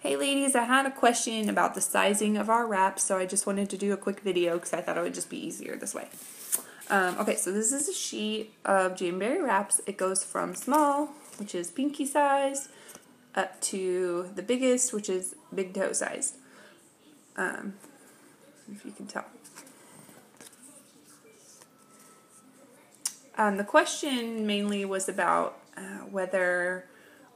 Hey ladies, I had a question about the sizing of our wraps, so I just wanted to do a quick video because I thought it would just be easier this way. Okay, so this is a sheet of Jamberry wraps. It goes from small, which is pinky size, up to the biggest, which is big toe size. If you can tell. The question mainly was about whether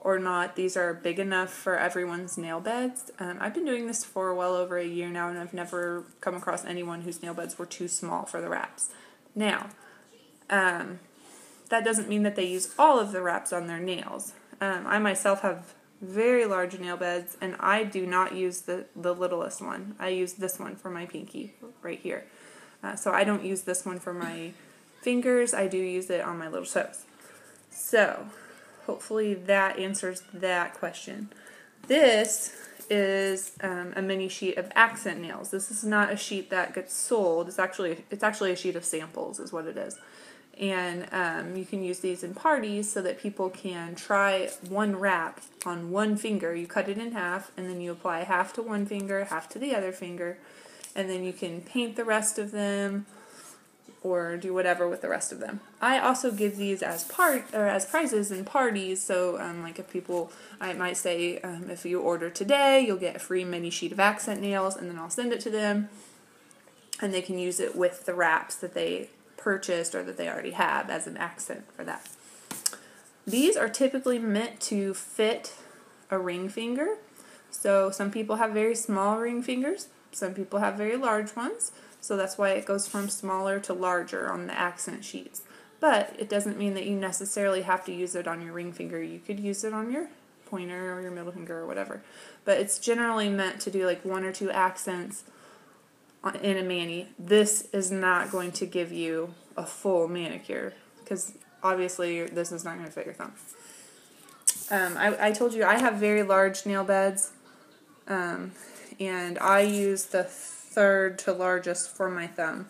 or not these are big enough for everyone's nail beds. I've been doing this for well over a year now, and I've never come across anyone whose nail beds were too small for the wraps. Now, that doesn't mean that they use all of the wraps on their nails. I myself have very large nail beds, and I do not use the littlest one. I use this one for my pinky right here. So I don't use this one for my fingers. I do use it on my little toes. So hopefully that answers that question. This is a mini sheet of accent nails. This is not a sheet that gets sold. It's actually a sheet of samples is what it is. And you can use these in parties so that people can try one wrap on one finger. You cut it in half, and then you apply half to one finger, half to the other finger, and then you can paint the rest of them or do whatever with the rest of them. I also give these as prizes in parties. So like if people, I might say if you order today, you'll get a free mini sheet of accent nails, and then I'll send it to them, and they can use it with the wraps that they purchased or that they already have as an accent for that. These are typically meant to fit a ring finger. So some people have very small ring fingers, some people have very large ones. So that's why it goes from smaller to larger on the accent sheets. But it doesn't mean that you necessarily have to use it on your ring finger. You could use it on your pointer or your middle finger or whatever. But it's generally meant to do like 1 or 2 accents in a mani. This is not going to give you a full manicure because obviously this is not going to fit your thumb. I told you I have very large nail beds, and I use the third to largest for my thumb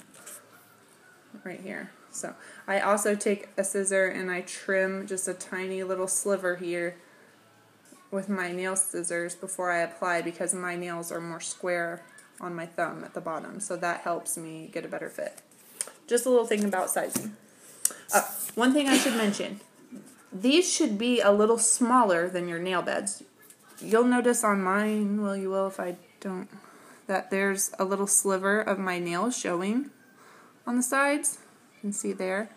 right here. So I also take a scissor and I trim just a tiny little sliver here with my nail scissors before I apply, because my nails are more square on my thumb at the bottom, so that helps me get a better fit. Just a little thing about sizing. One thing I should mention, these should be a little smaller than your nail beds. You'll notice on mine, well, you will if I don't, that there's a little sliver of my nails showing on the sides. You can see there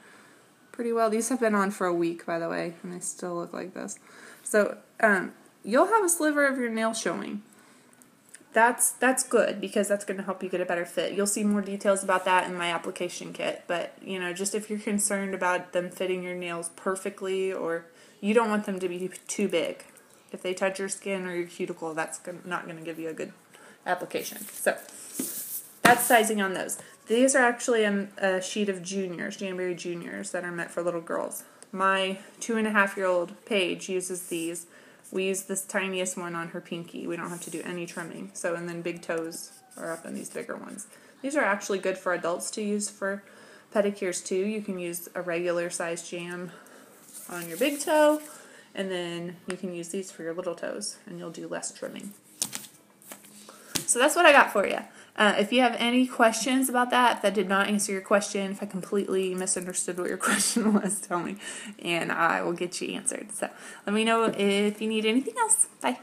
pretty well. These have been on for a week, by the way, and they still look like this. So you'll have a sliver of your nail showing. That's good, because that's going to help you get a better fit. You'll see more details about that in my application kit, but you know, just if you're concerned about them fitting your nails perfectly, or you don't want them to be too big. If they touch your skin or your cuticle, that's not going to give you a good application. So that's sizing on those. These are actually a sheet of juniors, Jamberry juniors, that are meant for little girls. My 2.5-year-old Paige uses these. We use this tiniest one on her pinky. We don't have to do any trimming. So, and then big toes are up in these bigger ones. These are actually good for adults to use for pedicures too. You can use a regular size jam on your big toe, and then you can use these for your little toes, and you'll do less trimming. So that's what I got for you. If you have any questions about that, if that did not answer your question, if I completely misunderstood what your question was, tell me, and I will get you answered. So let me know if you need anything else. Bye.